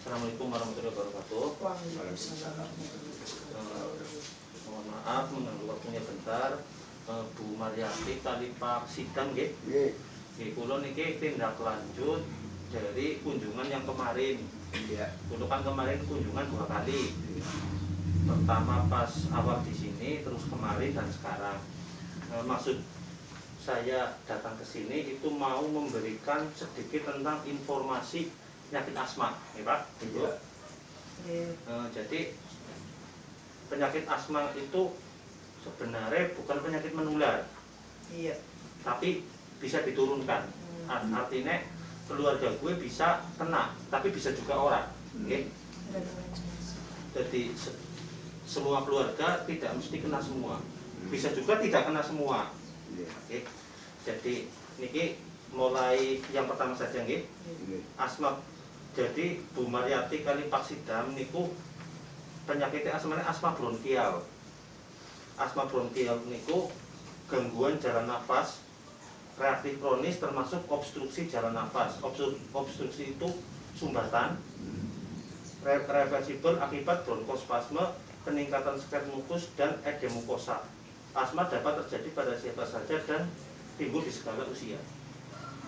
Assalamualaikum warahmatullahi wabarakatuh. Waalaikumsalam. Mohon maaf mengganggu waktunya bentar. Bu Mariati Kalipak Sidang nggih. Nggih, kula niki tindak lanjut dari kunjungan yang kemarin. Iya. Dulu kan kemarin kunjungan 2 kali. Pertama pas awal di sini, terus kemarin dan sekarang. Maksud saya datang ke sini itu mau memberikan sedikit tentang informasi penyakit asma, ya Pak. Ibu. Jadi penyakit asma itu sebenarnya bukan penyakit menular. Iya. Tapi bisa diturunkan. Artinya keluarga gue bisa kena, tapi bisa juga orang. Okay? Jadi semua keluarga tidak mesti kena semua. Bisa juga tidak kena semua. Okay? Jadi niki mulai yang pertama saja nggih. Asma. Jadi Bu Mariati Kalipak Sidam niku penyakitnya asma bronkial. Asma bronkial niku gangguan jalan nafas reaktif kronis termasuk obstruksi jalan nafas. Obstruksi itu sumbatan reversibel akibat bronkospasme, peningkatan sekret mukus dan edem mukosa. Asma dapat terjadi pada siapa saja dan timbul di segala usia.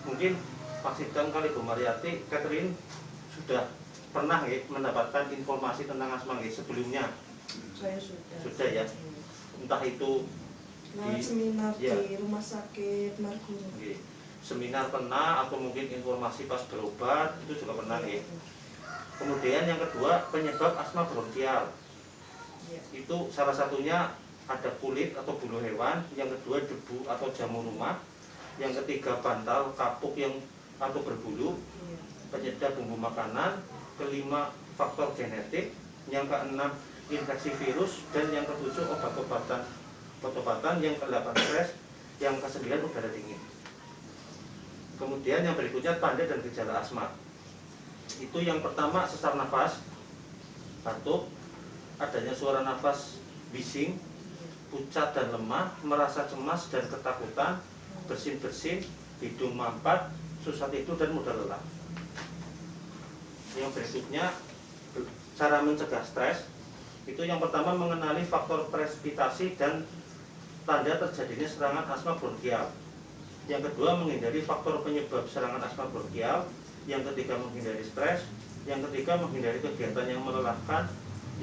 Mungkin Pak Sidam kali Bu Mariati, Catherine sudah pernah mendapatkan informasi tentang asma sebelumnya? Saya sudah. Sudah ya. Entah itu di seminar ya, di rumah sakit Margono. Seminar pernah atau mungkin informasi pas berobat itu juga pernah ya. Kemudian yang kedua penyebab asma bronkial. Ya. Itu salah satunya ada kulit atau bulu hewan, yang kedua debu atau jamur rumah, yang ketiga bantal kapuk yang atau berbulu, ya. Penyedap bumbu makanan, kelima faktor genetik, yang keenam infeksi virus, dan yang ketujuh obat-obatan, yang ke-8 stres, yang ke-9 udara dingin. Kemudian yang berikutnya tanda dan gejala asma. Itu yang pertama sesak nafas, batuk, adanya suara nafas bising, pucat dan lemah, merasa cemas dan ketakutan, bersin-bersin, hidung mampat, susah tidur dan mudah lelah. Yang berikutnya cara mencegah stres. Itu yang pertama mengenali faktor presipitasi dan tanda terjadinya serangan asma bronkial. Yang kedua menghindari faktor penyebab serangan asma bronkial. Yang ketiga menghindari stres. Yang ketiga menghindari kegiatan yang melelahkan.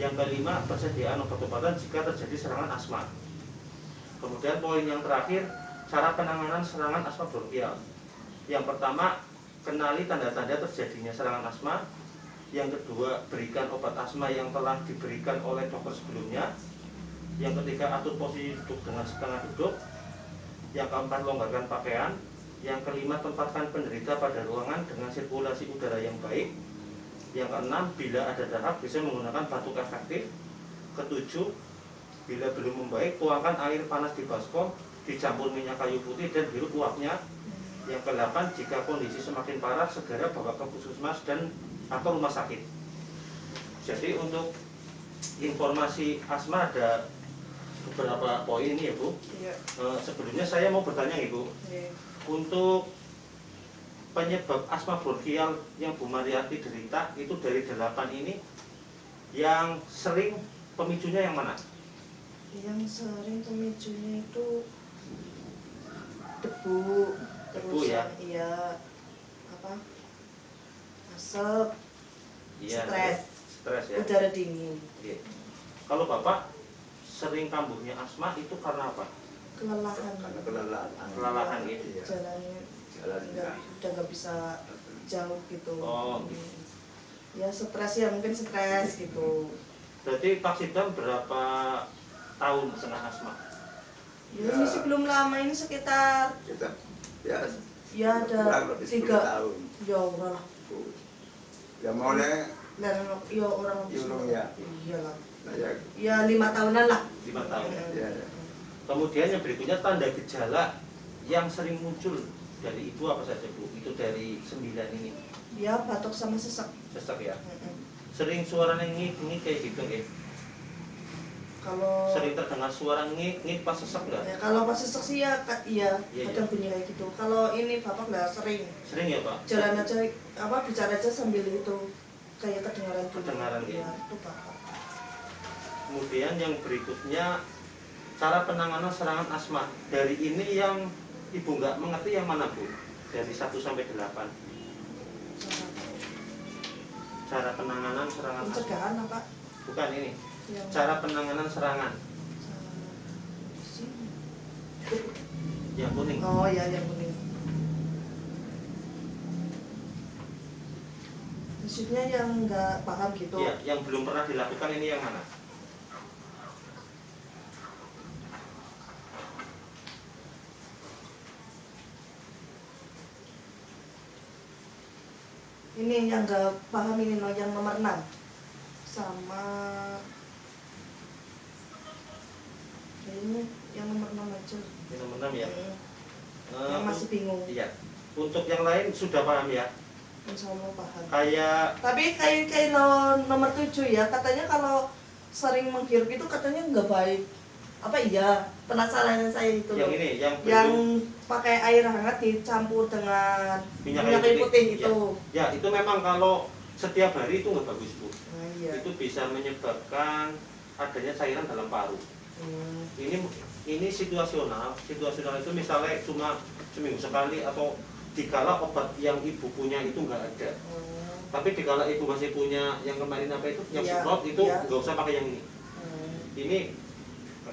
Yang kelima persediaan obat-obatan jika terjadi serangan asma. Kemudian poin yang terakhir, cara penanganan serangan asma bronkial. Yang pertama, kenali tanda-tanda terjadinya serangan asma. Yang kedua, berikan obat asma yang telah diberikan oleh dokter sebelumnya. Yang ketiga, atur posisi duduk dengan setengah duduk. Yang keempat, longgarkan pakaian. Yang kelima, tempatkan penderita pada ruangan dengan sirkulasi udara yang baik. Yang keenam, bila ada dahak bisa menggunakan batuk efektif. Ketujuh, bila belum membaik, tuangkan air panas di baskom, dicampur minyak kayu putih dan hirup uapnya. Yang kedelapan, jika kondisi semakin parah, segera bawa ke puskesmas dan atau rumah sakit. Jadi untuk informasi asma ada beberapa poin ini ya Bu. Ya. Sebelumnya saya mau bertanya Ibu, ya. Untuk penyebab asma bronkial yang Bu Mariati derita itu dari 8 ini, yang sering pemicunya yang mana? Yang sering pemicunya itu debu terus ya? Iya, apa? Asap, iya, stres ya? Udara dingin. Oke. Kalau Bapak sering kambuhnya asma itu karena apa? Kelelahan. Kelelahan gitu. Jalannya udah nggak bisa jauh gitu. Oh. Ya stres ya, mungkin stres gitu. Berarti Pak Sidam berapa tahun kena asma? Ya, ini sebelum lama ini sekitar ya ada 3 tahun. Ya udah lah. Ya mulai dan ya orang ya. Iyalah. Ya 5 tahunan lah. 5 tahun. Ya. Kemudian yang berikutnya tanda gejala yang sering muncul dari Ibu apa saja Bu? Itu dari 9 ini. Ya batuk sama sesak. Sesak ya. Sering suaranya ngik-ngik kayak gitu ya. Kalau sering terdengar suara ngik pas sesak enggak? Ya, kalau pas sesak sih ya kadang bunyi kayak gitu. Kalau ini Bapak nggak sering. Sering ya Pak? Jalan aja bicara aja sambil itu. kayak kedengaran dulu. Kedengaran ya, gitu. itu paham. Kemudian yang berikutnya cara penanganan serangan asma. Dari ini yang ibu nggak mengerti yang mana bu? Dari 1 sampai 8. Cara penanganan serangan asma. Pencegahan apa? Bukan ini. Yang Cara penanganan serangan. Yang kuning. Oh ya, yang kuning. Maksudnya yang nggak paham gitu. Iya, yang belum pernah dilakukan ini yang mana? Ini yang nggak paham ini yang nomor 6 sama ini yang nomor 6 aja. Yang nomor 6 ya. Yang masih bingung. Iya. Untuk yang lain sudah paham ya? Insya Allah paham. Tapi kayak nomor 7 ya, katanya kalau sering menghirup itu katanya nggak baik. Apa iya? Penasaran saya itu yang loh. ini, yang pakai air hangat dicampur dengan minyak kayu putih itu. Ya, itu memang kalau setiap hari itu nggak bagus bu. Nah, iya. Itu bisa menyebabkan adanya cairan dalam paru. Ini situasional. Situasional itu misalnya cuma seminggu sekali atau dikala obat yang ibu punya itu nggak ada. Tapi dikala ibu masih punya yang kemarin apa itu, yang semprot itu nggak usah pakai yang ini. Ini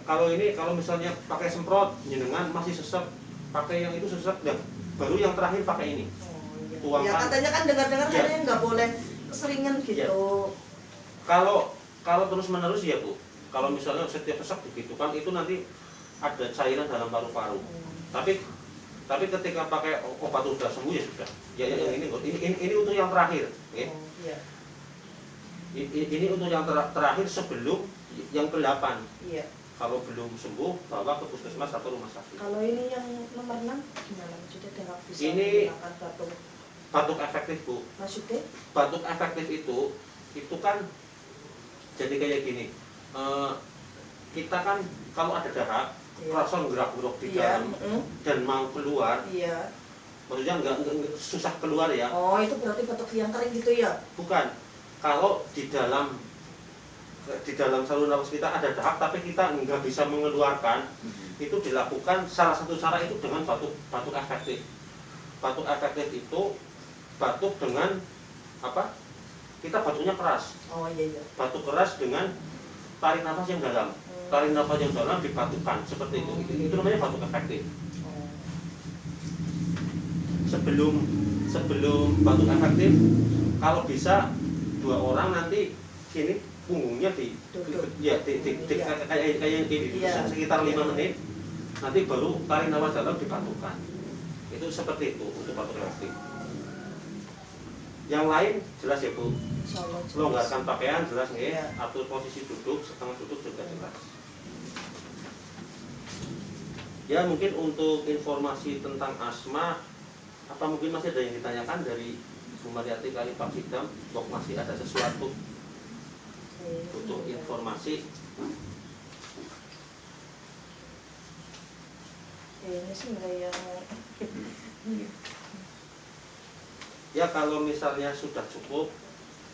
kalau misalnya pakai semprot, jenengan masih sesek, pakai yang itu sesek, dan baru yang terakhir pakai ini. Tuangkan. Ya katanya kan dengar-dengar katanya nggak boleh keseringan gitu. Ya. Kalau terus menerus ya bu, kalau misalnya setiap sesek begitu kan itu nanti ada cairan dalam paru-paru. Tapi ketika pakai obat udah sembuh ya sudah. Ya ini untuk yang terakhir. Okay? Ini untuk yang terakhir sebelum yang ke-8. Iya. Kalau belum sembuh, bawa ke puskesmas atau rumah sakit. Kalau ini yang nomor 6 gimana maksudnya? Tidak bisa ini menggunakan batuk efektif bu. Maksudnya? Batuk efektif itu kan jadi kayak gini. Kita kan kalau ada dahak, rasa gerak-gerok di dalam dan mau keluar. Iya. Maksudnya nggak susah keluar ya. Oh, itu berarti batuk yang kering gitu ya? Bukan. Kalau di dalam saluran nafas kita ada dahak tapi kita nggak bisa mengeluarkan, itu dilakukan salah satu cara itu dengan batuk efektif. Batuk efektif itu batuk dengan apa? Kita batuknya keras. Oh iya. Batuk keras dengan tarik nafas yang dalam. Tarik nafas yang dalam dibatukkan seperti itu. Itu namanya batuk efektif. Sebelum batuk efektif, kalau bisa 2 orang nanti sini punggungnya kayak gini sekitar 5 menit, nanti baru tarik nafas dalam dibatukkan. Itu seperti itu untuk batuk efektif. Yang lain jelas ya bu, longgarkan pakaian jelas nih, atur posisi duduk, setengah duduk juga jelas. Ya mungkin untuk informasi tentang asma, apa mungkin masih ada yang ditanyakan dari Bu Mariati kali Pak Sidam, kok masih ada sesuatu butuh informasi? Ini sih enggak yang ya kalau misalnya sudah cukup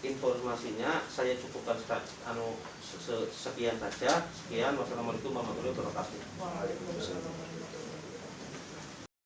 informasinya, saya cukupkan sekian saja. Sekian, wassalamualaikum warahmatullahi wabarakatuh. Waalaikumsalam.